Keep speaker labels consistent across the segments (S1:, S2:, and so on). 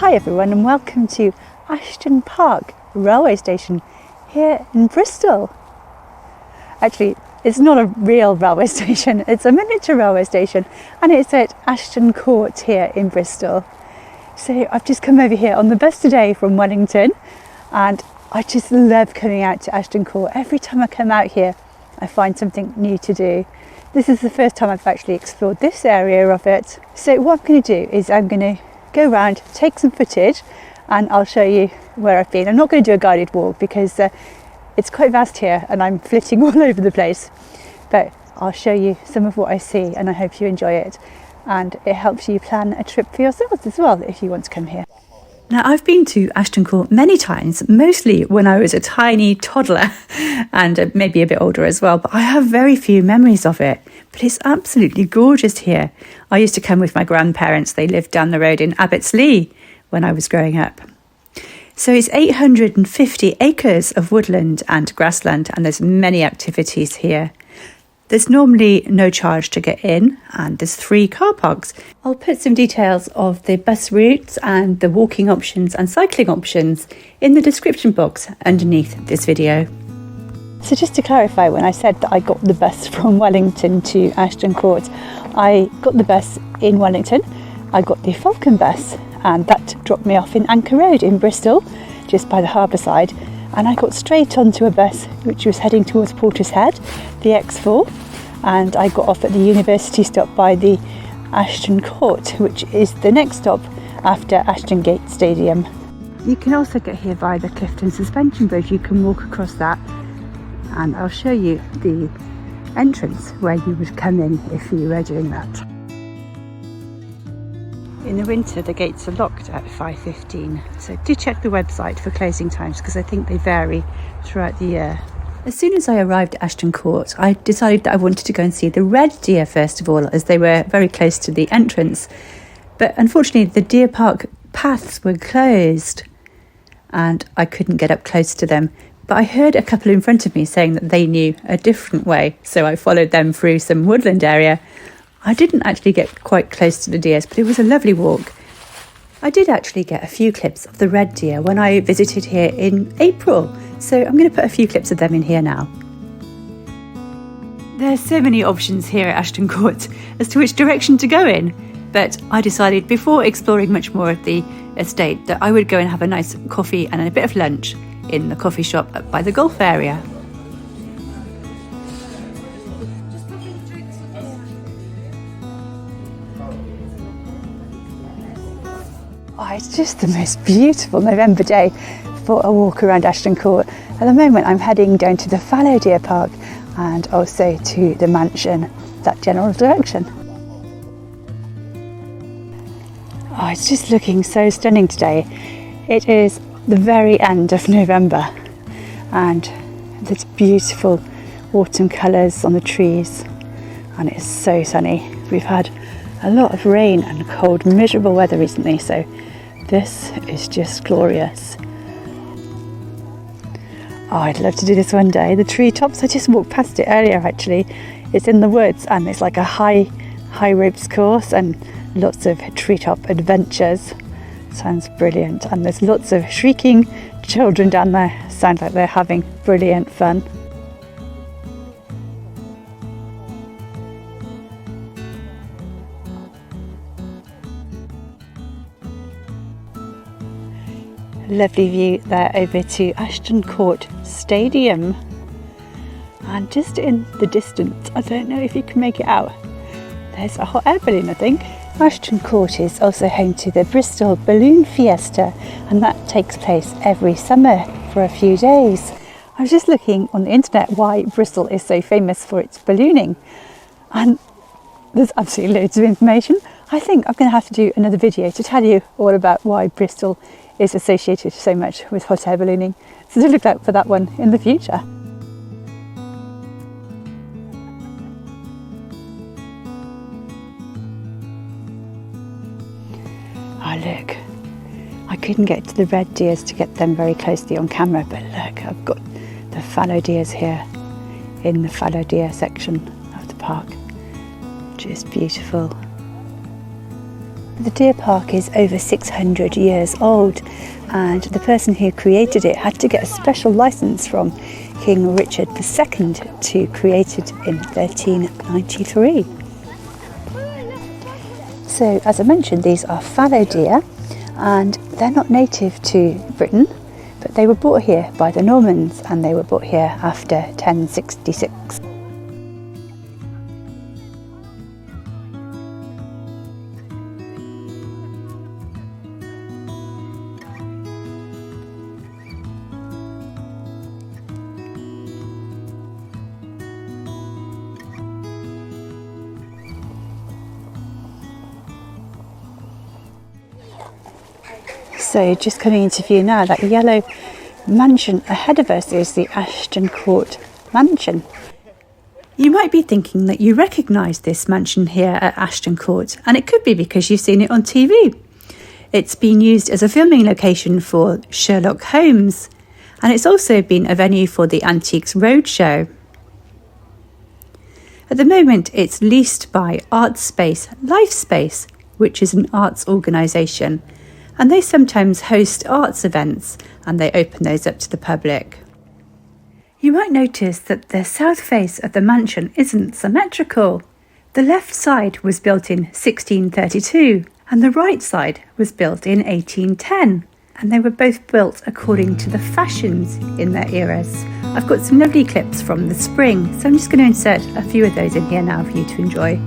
S1: Hi everyone and welcome to Ashton Park railway station here in Bristol. Actually, it's not a real railway station, it's a miniature railway station and it's at Ashton Court here in Bristol. So I've just come over here on the bus today from Wellington and I just love coming out to Ashton Court. Every time I come out here I find something new to do. This is the first time I've actually explored this area of it. So what I'm going to do is I'm going to go around, take some footage and I'll show you where I've been. I'm not going to do a guided walk because it's quite vast here and I'm flitting all over the place, but I'll show you some of what I see and I hope you enjoy it, and it helps you plan a trip for yourselves as well if you want to come here. Now, I've been to Ashton Court many times, mostly when I was a tiny toddler and maybe a bit older as well, but I have very few memories of it. But it's absolutely gorgeous here. I used to come with my grandparents. They lived down the road in Abbotsleigh when I was growing up. So it's 850 acres of woodland and grassland, and there's many activities here. There's normally no charge to get in, and there's 3 car parks. I'll put some details of the bus routes and the walking options and cycling options in the description box underneath this video. So just to clarify, when I said that I got the bus from Wellington to Ashton Court, I got the bus in Wellington, I got the Falcon bus, and that dropped me off in Anchor Road in Bristol, just by the harbour side. And I got straight onto a bus which was heading towards Portishead, the X4, and I got off at the university stop by the Ashton Court, which is the next stop after Ashton Gate Stadium. You can also get here via the Clifton Suspension Bridge. You can walk across that, and I'll show you the entrance where you would come in if you were doing that. In the winter, the gates are locked at 5:15, so do check the website for closing times because I think they vary throughout the year. As soon as I arrived at Ashton Court, I decided that I wanted to go and see the red deer first of all, as they were very close to the entrance. But unfortunately, the deer park paths were closed and I couldn't get up close to them. But I heard a couple in front of me saying that they knew a different way, so I followed them through some woodland area. I didn't actually get quite close to the deers, but it was a lovely walk. I did actually get a few clips of the red deer when I visited here in April, so I'm going to put a few clips of them in here now. There's so many options here at Ashton Court as to which direction to go in, but I decided before exploring much more of the estate that I would go and have a nice coffee and a bit of lunch in the coffee shop up by the golf area. Oh, it's just the most beautiful November day for a walk around Ashton Court. At the moment I'm heading down to the Fallow Deer Park and also to the mansion, that general direction. Oh, it's just looking so stunning today. It is the very end of November and there's beautiful autumn colours on the trees and it's so sunny. We've had a lot of rain and cold, miserable weather recently, so this is just glorious. Oh, I'd love to do this one day. The Treetops, I just walked past it earlier actually. It's in the woods and it's like a high ropes course and lots of treetop adventures. Sounds brilliant, and there's lots of shrieking children down there. Sounds like they're having brilliant fun. Lovely view there over to Ashton Court Stadium, and just in the distance, I don't know if you can make it out, there's a hot air balloon I think. Ashton Court is also home to the Bristol Balloon Fiesta, and that takes place every summer for a few days. I was just looking on the internet why Bristol is so famous for its ballooning, and there's absolutely loads of information. I think I'm going to have to do another video to tell you all about why Bristol is associated so much with hot air ballooning, so do look out for that one in the future. Oh look, I couldn't get to the red deers to get them very closely on camera, but look, I've got the fallow deers here in the fallow deer section of the park, which is beautiful. The deer park is over 600 years old, and the person who created it had to get a special license from King Richard II to create it in 1393. So, as I mentioned, these are fallow deer, and they're not native to Britain, but they were brought here by the Normans, and they were brought here after 1066. So just coming into view now, that yellow mansion ahead of us is the Ashton Court mansion. You might be thinking that you recognise this mansion here at Ashton Court, and it could be because you've seen it on TV. It's been used as a filming location for Sherlock Holmes, and it's also been a venue for the Antiques Roadshow. At the moment, it's leased by Artspace Lifespace, which is an arts organisation, and they sometimes host arts events, and they open those up to the public. You might notice that the south face of the mansion isn't symmetrical. The left side was built in 1632, and the right side was built in 1810, and they were both built according to the fashions in their eras. I've got some lovely clips from the spring, so I'm just going to insert a few of those in here now for you to enjoy.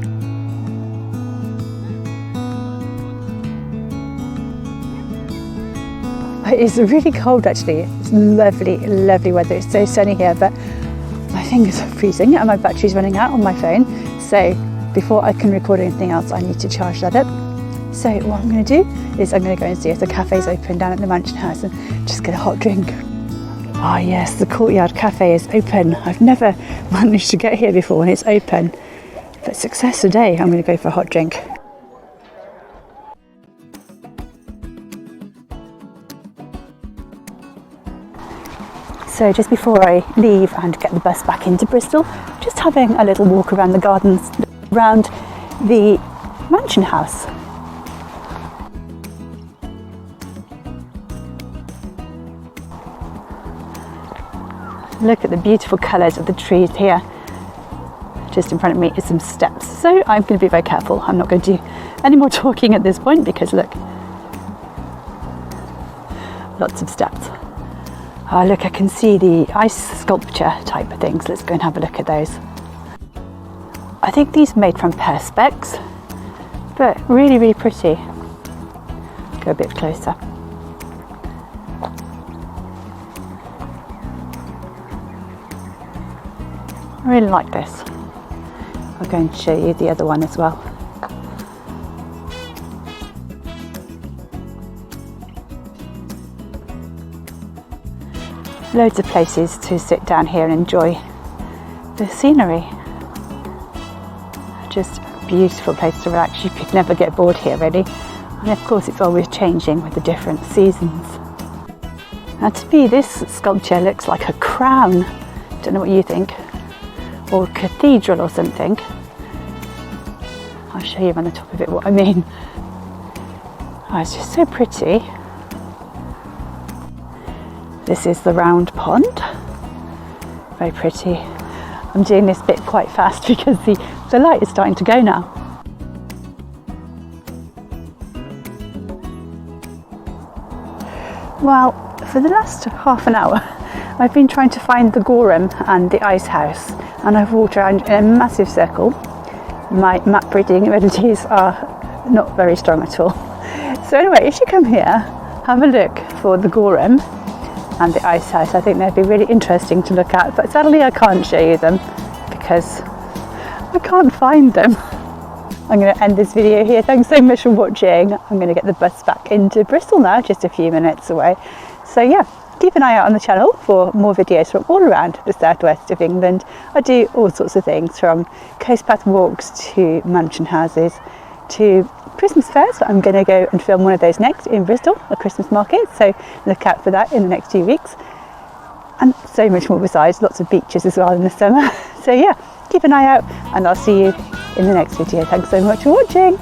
S1: It's really cold actually. It's lovely, lovely weather. It's so sunny here, but my fingers are freezing and my battery's running out on my phone. So before I can record anything else, I need to charge that up. So what I'm going to do is I'm going to go and see if the cafe's open down at the mansion house and just get a hot drink. Ah yes, the Courtyard Cafe is open. I've never managed to get here before when it's open, but success today. I'm going to go for a hot drink. So just before I leave and get the bus back into Bristol, just having a little walk around the gardens, around the mansion house. Look at the beautiful colours of the trees here. Just in front of me is some steps, so I'm going to be very careful. I'm not going to do any more talking at this point because look, lots of steps. Oh look, I can see the ice sculpture type of things. Let's go and have a look at those. I think these are made from perspex, but really, really pretty. Go a bit closer. I really like this. I'm going to show you the other one as well. Loads of places to sit down here and enjoy the scenery. Just a beautiful place to relax. You could never get bored here really. And of course it's always changing with the different seasons. Now to me this sculpture looks like a crown. Don't know what you think. Or a cathedral or something. I'll show you on the top of it what I mean. Oh, it's just so pretty. This is the round pond. Very pretty. I'm doing this bit quite fast because the light is starting to go now. Well, for the last half an hour, I've been trying to find the Gorham and the ice house, and I've walked around in a massive circle. My map reading abilities are not very strong at all. So anyway, if you come here, have a look for the Gorham and the ice house. I think they'd be really interesting to look at, but sadly I can't show you them because I can't find them. I'm going to end this video here. Thanks so much for watching. I'm going to get the bus back into Bristol now, just a few minutes away. So yeah, keep an eye out on the channel for more videos from all around the southwest of England. I do all sorts of things, from coast path walks to mansion houses to Christmas fairs. I'm going to go and film one of those next in Bristol, a Christmas market, so look out for that in the next 2 weeks. And so much more besides, lots of beaches as well in the summer. So yeah, keep an eye out and I'll see you in the next video. Thanks so much for watching.